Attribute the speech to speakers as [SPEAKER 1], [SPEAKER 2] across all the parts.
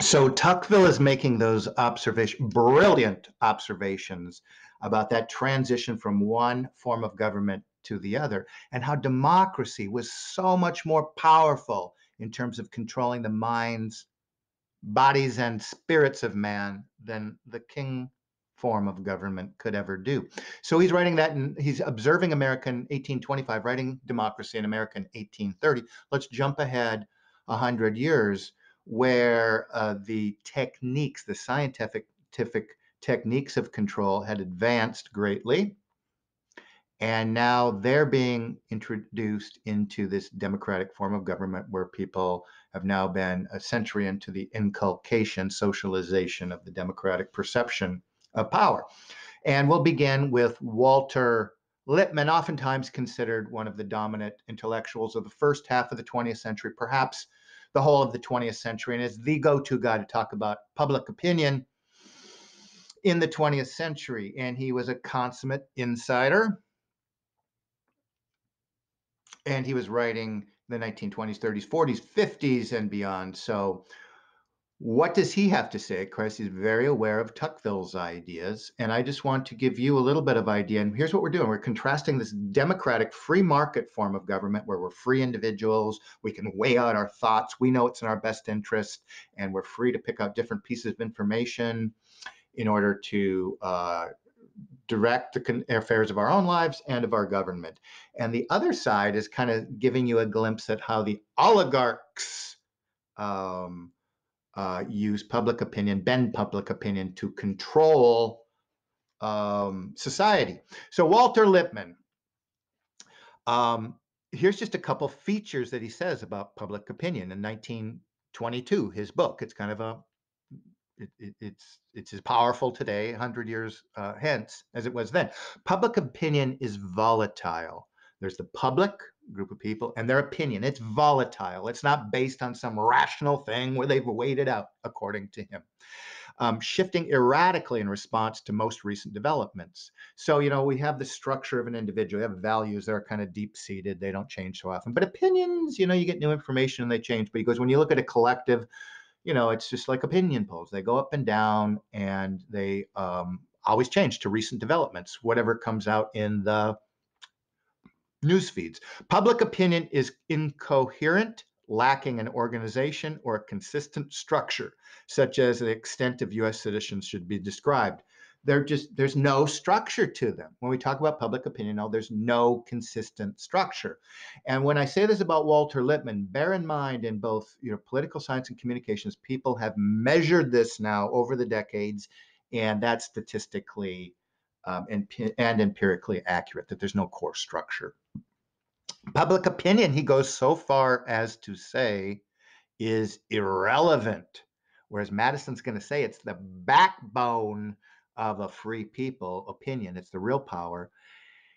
[SPEAKER 1] So Tocqueville is making those brilliant observations about that transition from one form of government to the other, and how democracy was so much more powerful in terms of controlling the minds, bodies, and spirits of man than the king form of government could ever do. So he's writing that, and he's observing American 1825, writing Democracy in American 1830. Let's jump ahead 100 years, where the techniques, the scientific techniques of control had advanced greatly. And now they're being introduced into this democratic form of government where people have now been a century into the inculcation, socialization of the democratic perception of power. And we'll begin with Walter Lippmann, oftentimes considered one of the dominant intellectuals of the first half of the 20th century, perhaps the whole of the 20th century, and is the go-to guy to talk about public opinion in the 20th century. And he was a consummate insider. And he was writing the 1920s, 30s, 40s, 50s, and beyond. So what does he have to say? Of course, he's very aware of Tocqueville's ideas. And I just want to give you a little bit of idea. And here's what we're doing. We're contrasting this democratic free market form of government where we're free individuals. We can weigh out our thoughts. We know it's in our best interest. And we're free to pick out different pieces of information in order to direct the affairs of our own lives and of our government. And the other side is kind of giving you a glimpse at how the oligarchs use public opinion, bend public opinion to control society. So Walter Lippmann, here's just a couple features that he says about public opinion in 1922, his book. It's kind of a it's as powerful today, 100 years hence, as it was then. Public opinion is volatile. There's the public group of people and their opinion. It's volatile. It's not based on some rational thing where they've weighed it out, according to him. Shifting erratically in response to most recent developments. So, we have the structure of an individual. We have values that are kind of deep-seated. They don't change so often. But opinions, you get new information and they change. But he goes, when you look at a collective, it's just like opinion polls. They go up and down, and they always change to recent developments, whatever comes out in the news feeds. Public opinion is incoherent, lacking an organization or a consistent structure, such as the extent of U.S. citizens should be described. There's no structure to them. When we talk about public opinion, there's no consistent structure. And when I say this about Walter Lippmann, bear in mind in both political science and communications, people have measured this now over the decades, and that's statistically and empirically accurate, that there's no core structure. Public opinion, he goes so far as to say, is irrelevant, whereas Madison's going to say it's the backbone of a free people. Opinion, it's the real power.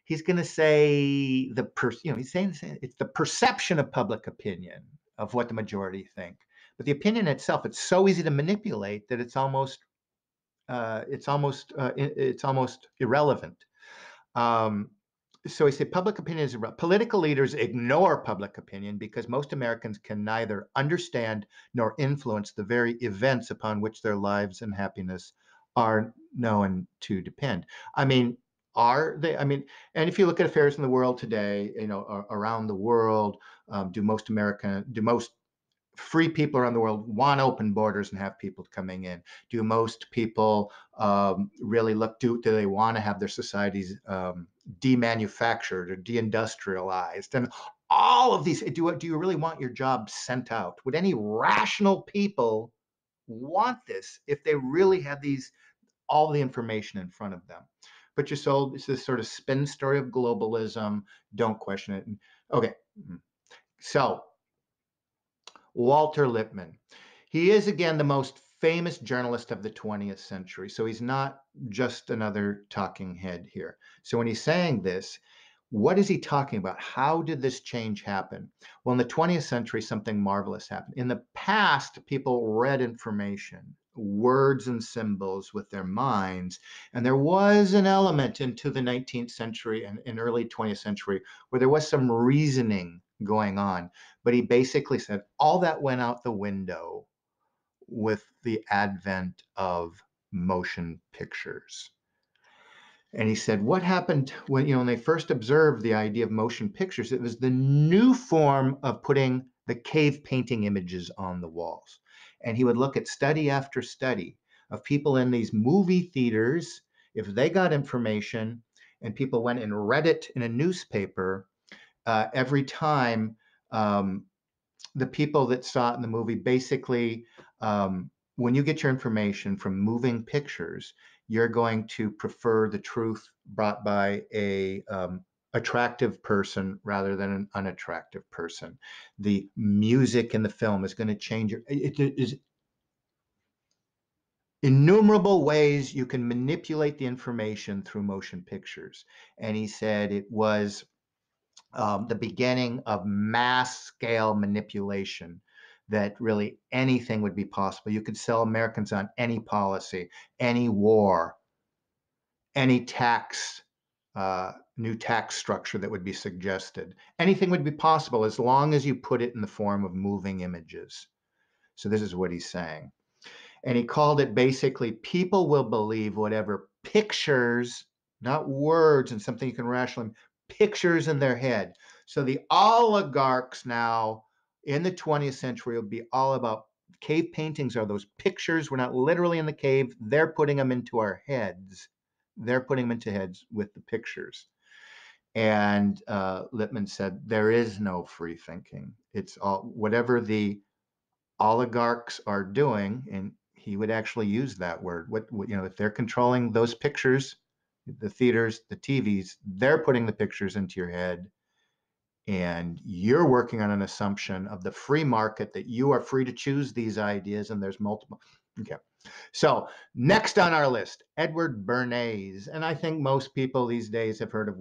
[SPEAKER 1] He's going to say he's saying it's the perception of public opinion, of what the majority think, but the opinion itself, it's so easy to manipulate that it's almost irrelevant. So he said public opinion is irrelevant. Political leaders ignore public opinion because most Americans can neither understand nor influence the very events upon which their lives and happiness are known to depend. Are they? And if you look at affairs in the world today, around the world, do most free people around the world want open borders and have people coming in? Do most people really do they want to have their societies demanufactured or deindustrialized? And all of these, do you really want your job sent out? Would any rational people want this if they really had all the information in front of them? But you're sold, it's this sort of spin story of globalism. Don't question it. Okay. So Walter Lippmann, he is again the most famous journalist of the 20th century. So he's not just another talking head here. So when he's saying this, what is he talking about? How did this change happen? Well, in the 20th century, something marvelous happened. In the past, people read information, words and symbols with their minds. And there was an element into the 19th century and in early 20th century where there was some reasoning going on. But he basically said all that went out the window with the advent of motion pictures. And he said, what happened when they first observed the idea of motion pictures? It was the new form of putting the cave painting images on the walls. And he would look at study after study of people in these movie theaters. If they got information and people went and read it in a newspaper, every time um, the people that saw it in the movie basically, when you get your information from moving pictures, you're going to prefer the truth brought by a attractive person rather than an unattractive person. The music in the film is going to change your. It is innumerable ways you can manipulate the information through motion pictures. And he said it was the beginning of mass scale manipulation, that really anything would be possible. You could sell Americans on any policy, any war, any tax, new tax structure that would be suggested. Anything would be possible as long as you put it in the form of moving images. So this is what he's saying. And he called it basically, people will believe whatever pictures, not words and something you can rationally, pictures in their head. So the oligarchs now in the 20th century will be all about cave paintings are those pictures. We're not literally in the cave. They're putting them into our heads. They're putting them into heads with the pictures. And Lippmann said, there is no free thinking. It's all whatever the oligarchs are doing, and he would actually use that word. What if they're controlling those pictures, the theaters, the TVs, they're putting the pictures into your head, and you're working on an assumption of the free market that you are free to choose these ideas, and there's multiple. Okay. So next on our list, Edward Bernays, and I think most people these days have heard of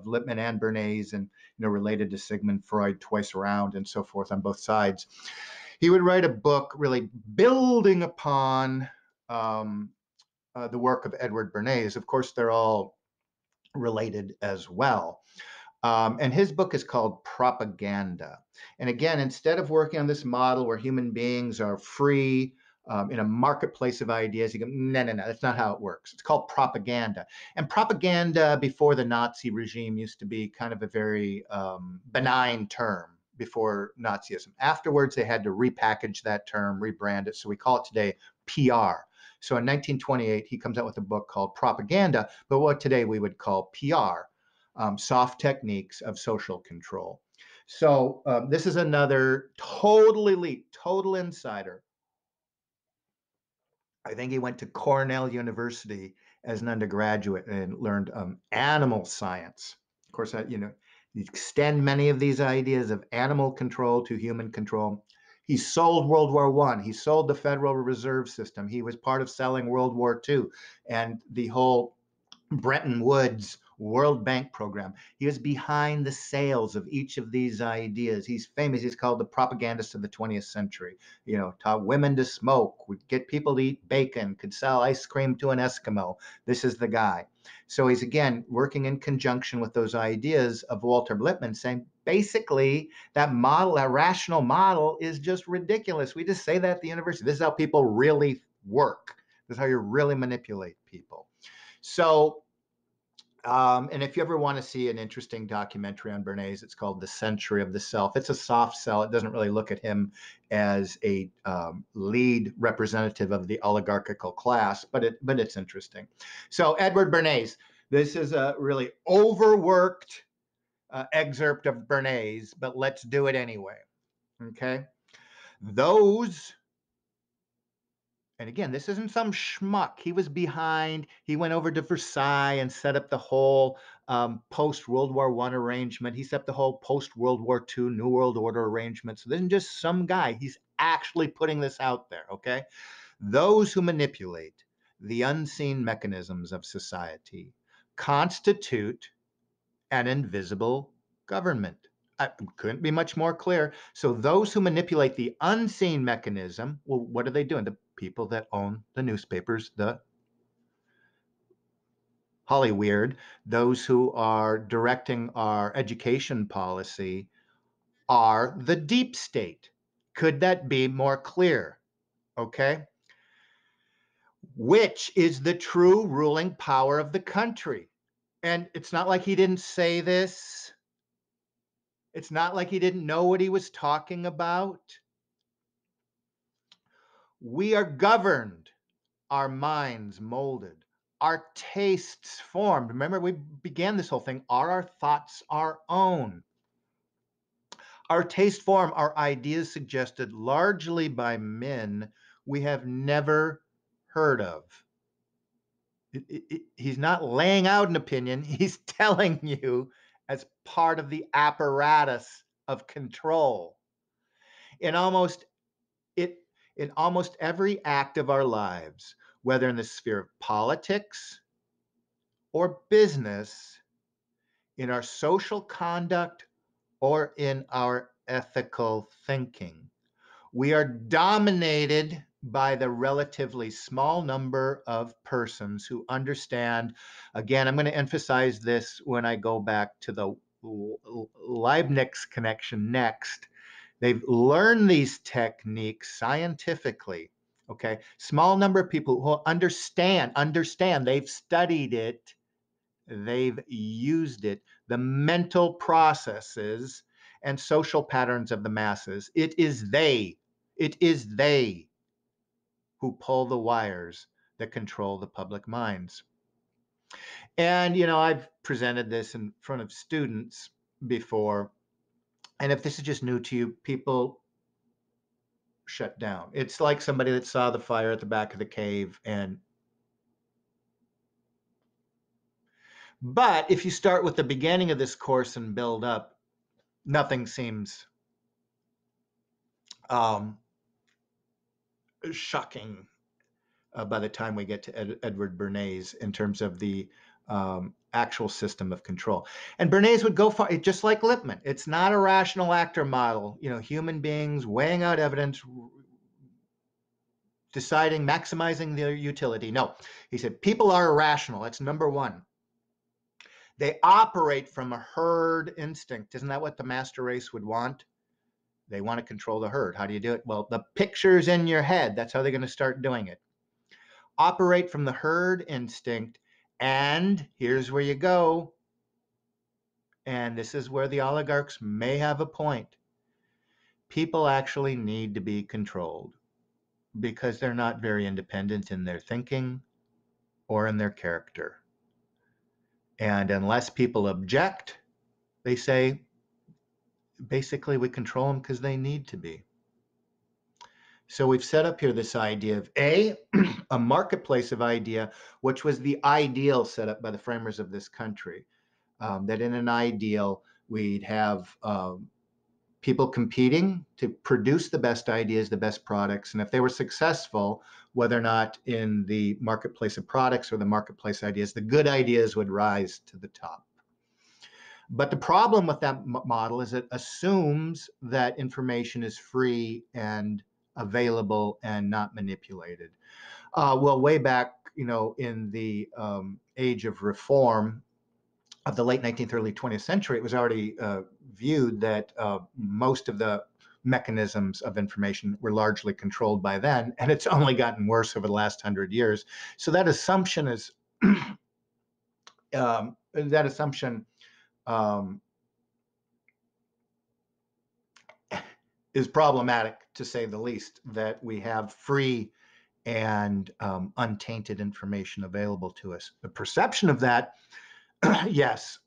[SPEAKER 1] Lippmann and Bernays, and related to Sigmund Freud twice around and so forth on both sides. He would write a book really building upon the work of Edward Bernays. Of course, they're all related as well. And his book is called Propaganda. And again, instead of working on this model where human beings are free in a marketplace of ideas, you go, no, that's not how it works. It's called propaganda. And propaganda before the Nazi regime used to be kind of a very benign term before Nazism. Afterwards, they had to repackage that term, rebrand it. So we call it today PR. So in 1928, he comes out with a book called Propaganda, but what today we would call PR. Soft techniques of social control. So this is another total elite, total insider. I think he went to Cornell University as an undergraduate and learned animal science. Of course, you extend many of these ideas of animal control to human control. He sold World War I. He sold the Federal Reserve System. He was part of selling World War II and the whole Bretton Woods World Bank program. He was behind the sales of each of these ideas. He's famous. He's called the propagandist of the 20th century. Taught women to smoke, would get people to eat bacon, could sell ice cream to an Eskimo. This is the guy. So he's, again, working in conjunction with those ideas of Walter Lippmann, saying, basically, that model, that rational model is just ridiculous. We just say that at the university. This is how people really work. This is how you really manipulate people. So, and if you ever want to see an interesting documentary on Bernays, it's called The Century of the Self. It's a soft sell. It doesn't really look at him as a lead representative of the oligarchical class, but it's interesting. So Edward Bernays, this is a really overworked excerpt of Bernays, but let's do it anyway. Okay. Those And again, this isn't some schmuck. He was behind. He went over to Versailles and set up the whole post-World War I arrangement. He set up the whole post-World War II New World Order arrangement. So this isn't just some guy. He's actually putting this out there, okay? Those who manipulate the unseen mechanisms of society constitute an invisible government. I couldn't be much more clear. So those who manipulate the unseen mechanism, well, what are they doing? The people that own the newspapers, the Hollyweird, those who are directing our education policy are the deep state. Could that be more clear? okay? Which is the true ruling power of the country? And it's not like he didn't say this. It's not like he didn't know what he was talking about. We are governed, our minds molded, our tastes formed. Remember, we began this whole thing. Are our thoughts our own? Our taste form, our ideas suggested largely by men we have never heard of. He's not laying out an opinion, he's telling you as part of the apparatus of control. In almost it in almost every act of our lives, whether in the sphere of politics or business, in our social conduct or in our ethical thinking, we are dominated by the relatively small number of persons who understand. Again, I'm going to emphasize this when I go back to the Leibniz connection next. They've learned these techniques scientifically. Okay, small number of people who understand, they've studied it, they've used it, the mental processes and social patterns of the masses. It is they who pull the wires that control the public minds. And, I've presented this in front of students before. And if this is just new to you, people shut down. It's like somebody that saw the fire at the back of the cave. But if you start with the beginning of this course and build up, nothing seems shocking by the time we get to Edward Bernays in terms of the actual system of control. And Bernays would go far, just like Lippmann. It's not a rational actor model, human beings weighing out evidence, deciding, maximizing their utility. No, he said people are irrational. That's number one. They operate from a herd instinct. Isn't that what the master race would want? They want to control the herd. How do you do it? Well, the picture's in your head. That's how they're going to start doing it. Operate from the herd instinct. And here's where you go. And this is where the oligarchs may have a point. People actually need to be controlled because they're not very independent in their thinking or in their character. And unless people object, they say, basically, we control them because they need to be. So we've set up here this idea of a marketplace of idea, which was the ideal set up by the framers of this country. That in an ideal, we'd have people competing to produce the best ideas, the best products. And if they were successful, whether or not in the marketplace of products or the marketplace ideas, the good ideas would rise to the top. But the problem with that model is it assumes that information is free and available and not manipulated. Well, way back, in the age of reform of the late 19th, early 20th century, it was already viewed that most of the mechanisms of information were largely controlled by then, and it's only gotten worse over the last 100 years. So that assumption is is problematic, to say the least, that we have free and untainted information available to us. The perception of that, yes.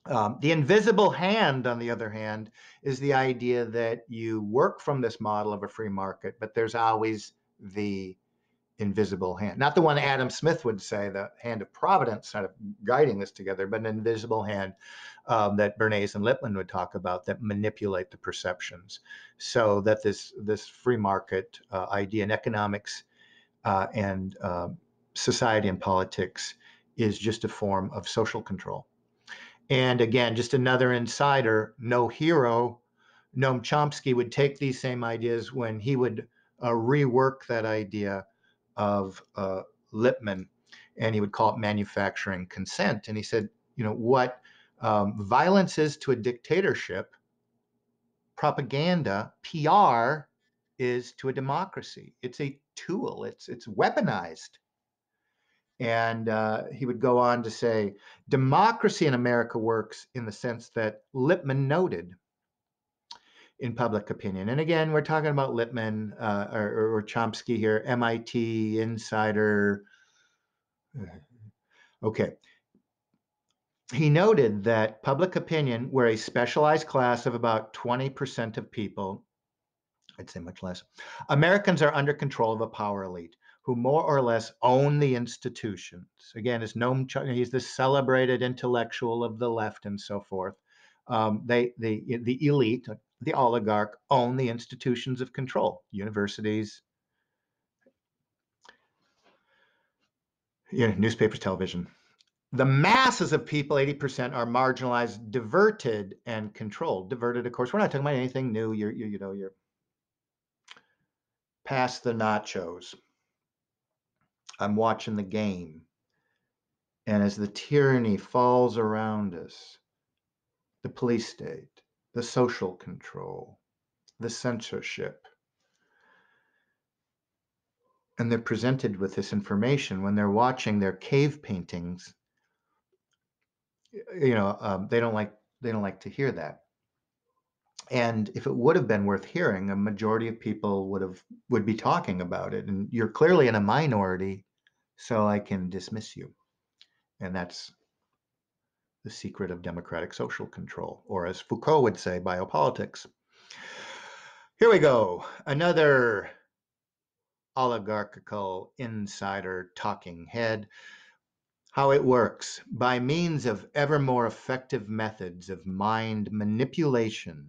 [SPEAKER 1] The invisible hand, on the other hand, is the idea that you work from this model of a free market, but there's always the invisible hand. Not the one Adam Smith would say, the hand of providence sort of guiding this together, but an invisible hand that Bernays and Lippmann would talk about that manipulate the perceptions. So that this free market idea in economics and society and politics is just a form of social control. And again, just another insider, no hero, Noam Chomsky would take these same ideas when he would rework that idea of Lippmann, and he would call it manufacturing consent. And he said, what violence is to a dictatorship, propaganda, PR is to a democracy. It's a tool. It's weaponized. And he would go on to say, democracy in America works in the sense that Lippmann noted in public opinion. And again, we're talking about Lippmann or Chomsky here, MIT insider. Okay. He noted that public opinion, where a specialized class of about 20% of people, I'd say much less, Americans are under control of a power elite who more or less own the institutions. Again, as Noam Chomsky, he's the celebrated intellectual of the left and so forth. The elite, the oligarch, own the institutions of control, universities, newspapers, television. The masses of people, 80%, are marginalized, diverted, and controlled. Diverted, of course, we're not talking about anything new. You're past the nachos. I'm watching the game. And as the tyranny falls around us, the police state, the social control, the censorship, and they're presented with this information when they're watching their cave paintings, they don't like to hear that. And if it would have been worth hearing, a majority of people would be talking about it. And you're clearly in a minority, so I can dismiss you. And that's the secret of democratic social control, or as Foucault would say, biopolitics. Here we go. Another oligarchical insider talking head. How it works. By means of ever more effective methods of mind manipulation,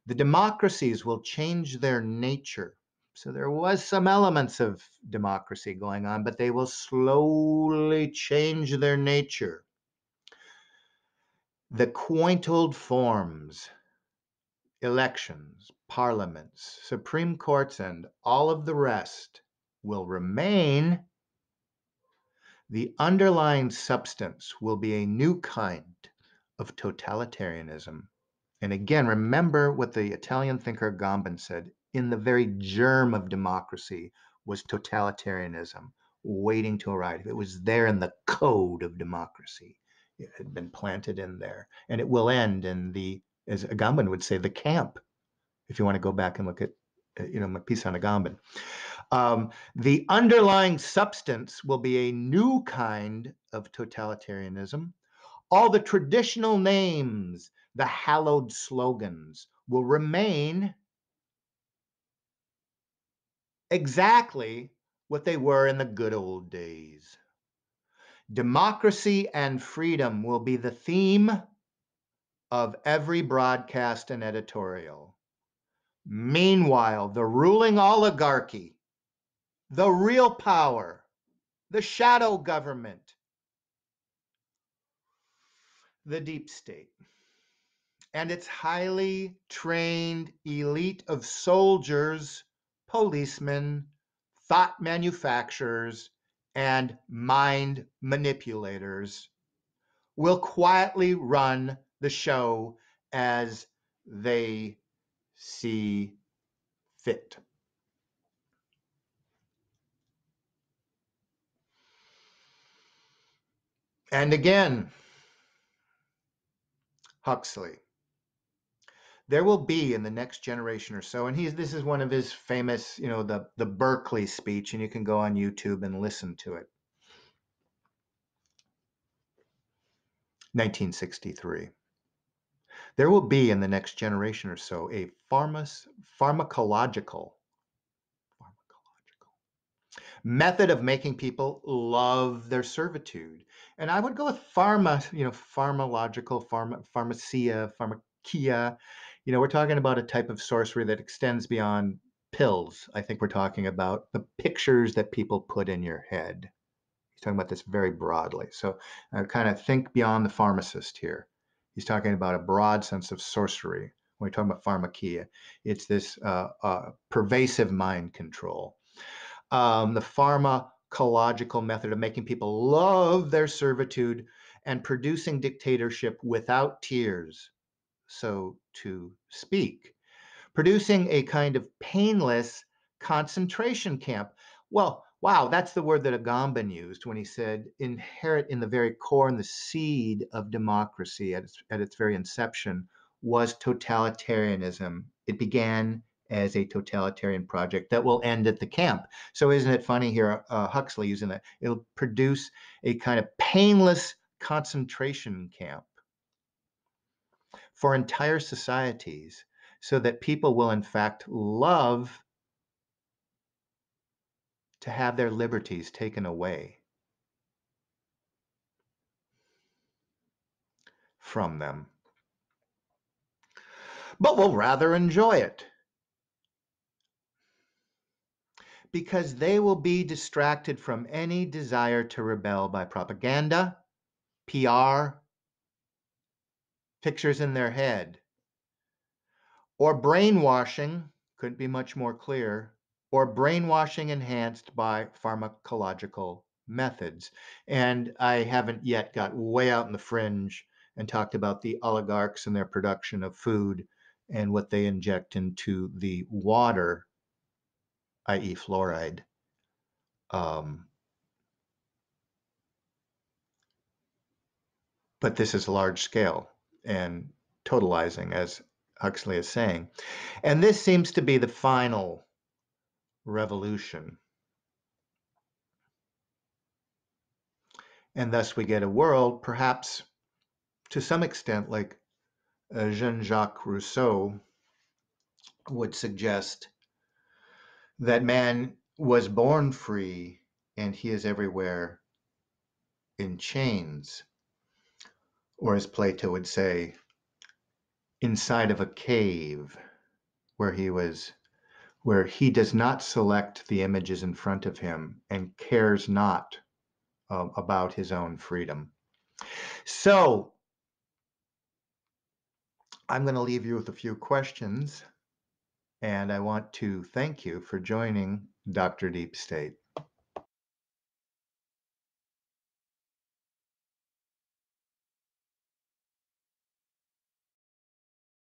[SPEAKER 1] the democracies will change their nature. So there was some elements of democracy going on, but they will slowly change their nature. The quaint old forms, elections, parliaments, Supreme Courts, and all of the rest will remain. The underlying substance will be a new kind of totalitarianism. And again, remember what the Italian thinker Gambin said, in the very germ of democracy was totalitarianism waiting to arrive. It was there in the code of democracy. It had been planted in there. And it will end in the, as Agamben would say, the camp, if you want to go back and look at my piece on Agamben. The underlying substance will be a new kind of totalitarianism. All the traditional names, the hallowed slogans, will remain exactly what they were in the good old days. Democracy and freedom will be the theme of every broadcast and editorial. Meanwhile, the ruling oligarchy, the real power, the shadow government, the deep state, and its highly trained elite of soldiers, policemen, thought manufacturers, and mind manipulators will quietly run the show as they see fit. And again, Huxley, there will be in the next generation or so, and this is one of his famous, the Berkeley speech, and you can go on YouTube and listen to it. 1963. There will be in the next generation or so a pharmacological method of making people love their servitude. And I would go with pharmacological, pharmacia, pharmakia. We're talking about a type of sorcery that extends beyond pills. I think we're talking about the pictures that people put in your head. He's talking about this very broadly. So I kind of think beyond the pharmacist here. He's talking about a broad sense of sorcery. When we talk about pharmakia, it's this pervasive mind control. The pharmacological method of making people love their servitude and producing dictatorship without tears, so to speak. Producing a kind of painless concentration camp. Well, wow, that's the word that Agamben used when he said inherent in the very core and the seed of democracy at its very inception was totalitarianism. It began as a totalitarian project that will end at the camp. So isn't it funny here, Huxley using that? It'll produce a kind of painless concentration camp for entire societies so that people will in fact love to have their liberties taken away from them, but will rather enjoy it because they will be distracted from any desire to rebel by propaganda, PR, pictures in their head, or brainwashing, couldn't be much more clear, or brainwashing enhanced by pharmacological methods. And I haven't yet got way out in the fringe and talked about the oligarchs and their production of food and what they inject into the water, i.e., fluoride. But this is large scale and totalizing, as Huxley is saying. And this seems to be the final revolution. And thus we get a world, perhaps to some extent, like Jean-Jacques Rousseau would suggest, that man was born free and he is everywhere in chains. Or as Plato would say, inside of a cave where he does not select the images in front of him and cares not about his own freedom. So I'm going to leave you with a few questions, and I want to thank you for joining Dr. Deep State.